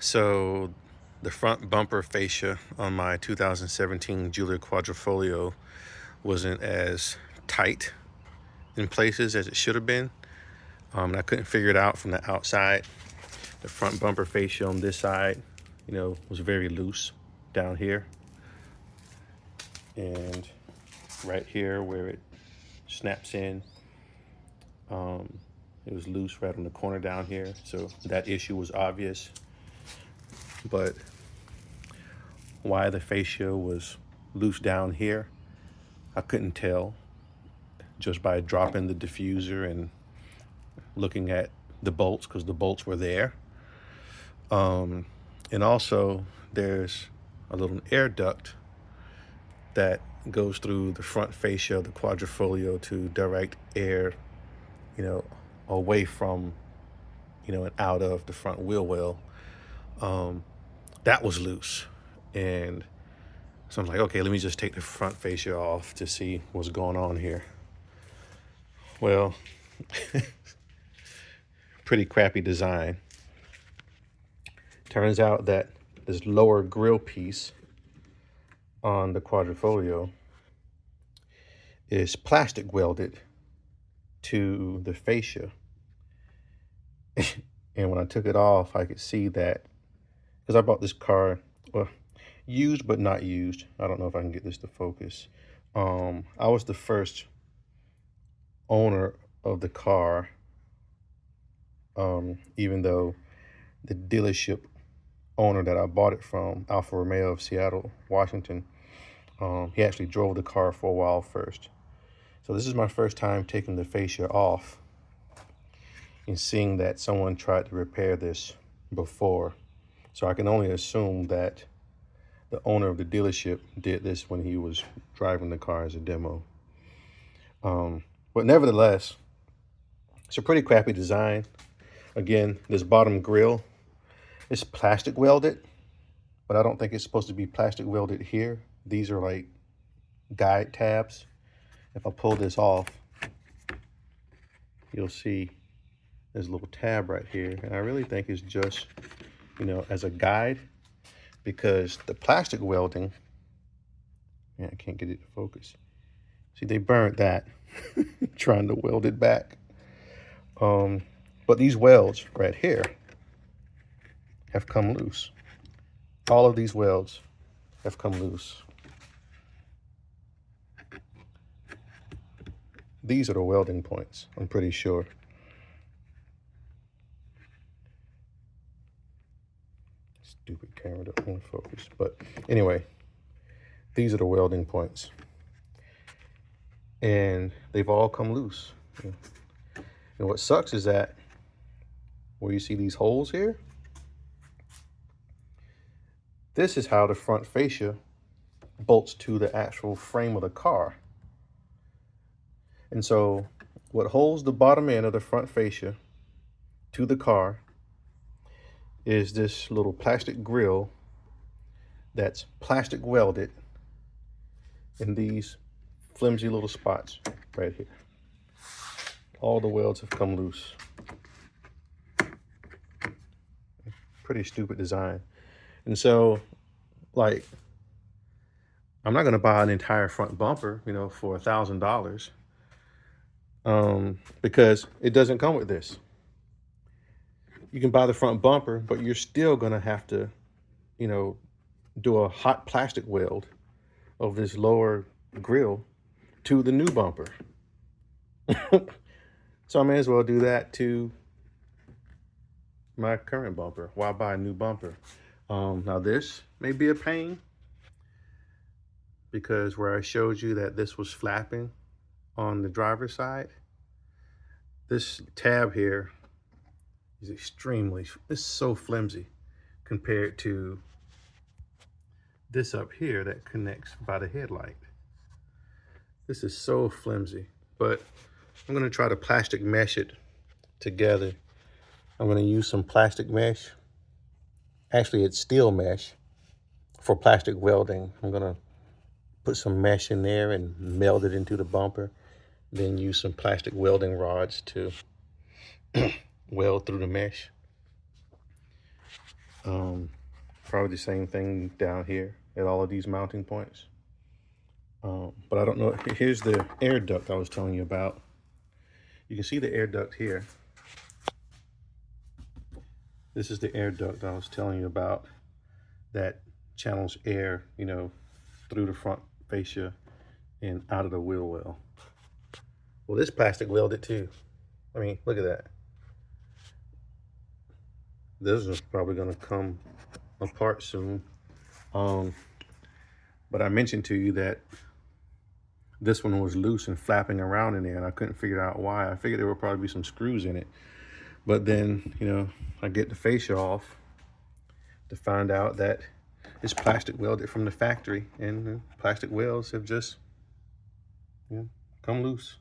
So the front bumper fascia on my 2017 Giulia Quadrifoglio wasn't as tight in places as it should have been. And I couldn't figure it out from the outside. The front bumper fascia on this side, was very loose down here. And right here where it snaps in, it was loose right on the corner down here. So that issue was obvious. But why the fascia was loose down here, I couldn't tell just by dropping the diffuser and looking at the bolts, because the bolts were there. And also there's a little air duct that goes through the front fascia of the Quadrifoglio to direct air, away from, and out of the front wheel well. That was loose. And so I'm like, okay, let me just take the front fascia off to see what's going on here. Well, pretty crappy design. Turns out that this lower grill piece on the Quadrifoglio is plastic welded to the fascia. And when I took it off, I could see that, because I bought this car, well, used but not used. I don't know if I can get this to focus. I was the first owner of the car, even though the dealership owner that I bought it from, Alfa Romeo of Seattle, Washington, he actually drove the car for a while first. So this is my first time taking the fascia off and seeing that someone tried to repair this before. So I can only assume that the owner of the dealership did this when he was driving the car as a demo. But nevertheless, it's a pretty crappy design. Again, this bottom grill is plastic welded, but I don't think it's supposed to be plastic welded here. These are like guide tabs. If I pull this off, you'll see there's a little tab right here. And I really think it's just, as a guide, because the plastic welding, I can't get it to focus. See, they burned that trying to weld it back. But these welds right here have come loose. All of these welds have come loose. These are the welding points, I'm pretty sure. Stupid camera that won't focus. But anyway, these are the welding points. And they've all come loose. And what sucks is that where you see these holes here, this is how the front fascia bolts to the actual frame of the car. And so what holds the bottom end of the front fascia to the car is this little plastic grill that's plastic welded in these flimsy little spots right here. All the welds have come loose. Pretty stupid design. And so, like, I'm not gonna buy an entire front bumper, for $1,000, because it doesn't come with this. You can buy the front bumper, but you're still gonna have to, do a hot plastic weld of this lower grill to the new bumper. So I may as well do that to my current bumper. Why buy a new bumper? Now this may be a pain, because where I showed you that this was flapping on the driver's side, this tab here is it's so flimsy compared to this up here that connects by the headlight. This is so flimsy, but I'm gonna try to plastic mesh it together. I'm gonna use some plastic mesh. Actually, it's steel mesh for plastic welding. I'm gonna put some mesh in there and meld it into the bumper, then use some plastic welding rods to weld through the mesh. Probably the same thing down here at all of these mounting points. But I don't know. Here's the air duct I was telling you about. You can see the air duct here. This is the air duct I was telling you about that channels air, you know, through the front fascia and out of the wheel well. Well, this plastic welded too. I mean, look at that. This is probably gonna come apart soon. But I mentioned to you that this one was loose and flapping around in there, and I couldn't figure out why. I figured there would probably be some screws in it. But then, you know, I get the fascia off to find out that it's plastic welded from the factory, and plastic welds have just, you know, come loose.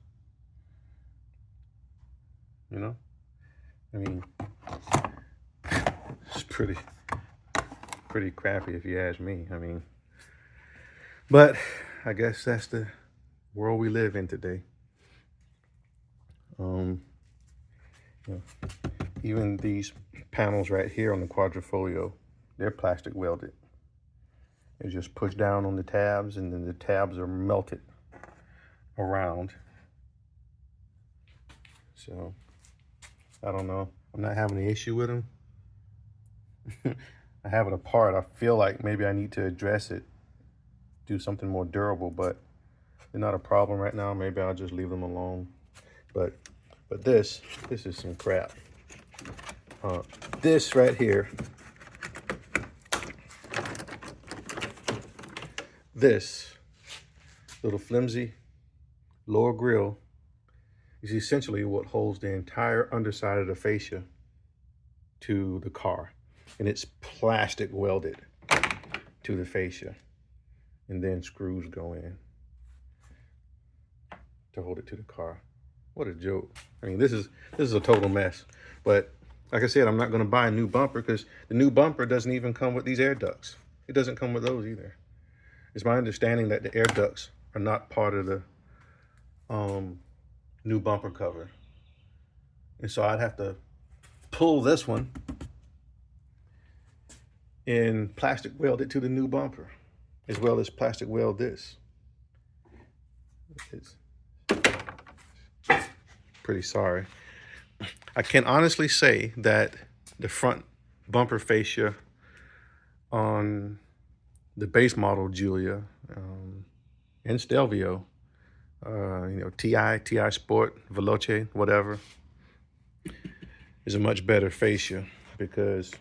You know, I mean, it's pretty crappy if you ask me. I mean, but I guess that's the world we live in today. You know, even these panels right here on the Quadrifoglio, they're plastic welded. They just push down on the tabs, and then the tabs are melted around. So I don't know. I'm not having an issue with them. I have it apart. I feel like maybe I need to address it, do something more durable, but they're not a problem right now. Maybe I'll just leave them alone. But this is some crap. This right here, this little flimsy lower grill is essentially what holds the entire underside of the fascia to the car. And it's plastic welded to the fascia. And then screws go in to hold it to the car. What a joke. I mean, this is a total mess. But like I said, I'm not going to buy a new bumper because the new bumper doesn't even come with these air ducts. It doesn't come with those either. It's my understanding that the air ducts are not part of the new bumper cover. And so I'd have to pull this one and plastic weld it to the new bumper, as well as plastic weld this. It's pretty sorry. I can honestly say that the front bumper fascia on the base model Giulia and Stelvio, you know, TI Sport, Veloce, whatever, is a much better fascia because,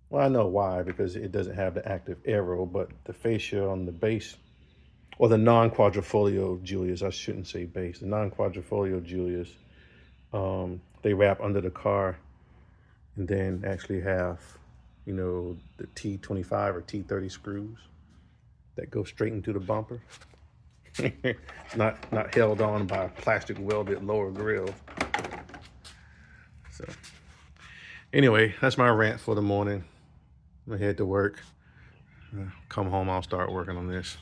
well, I know why, because it doesn't have the active aero, but the fascia on the base, or the non-Quadrifoglio Giulias, I shouldn't say base, the non-Quadrifoglio Giulias, they wrap under the car and then actually have, you know, the T25 or T30 screws that go straight into the bumper. It's not held on by a plastic welded lower grill. So anyway, that's my rant for the morning. I'm gonna head to work. Come home, I'll start working on this.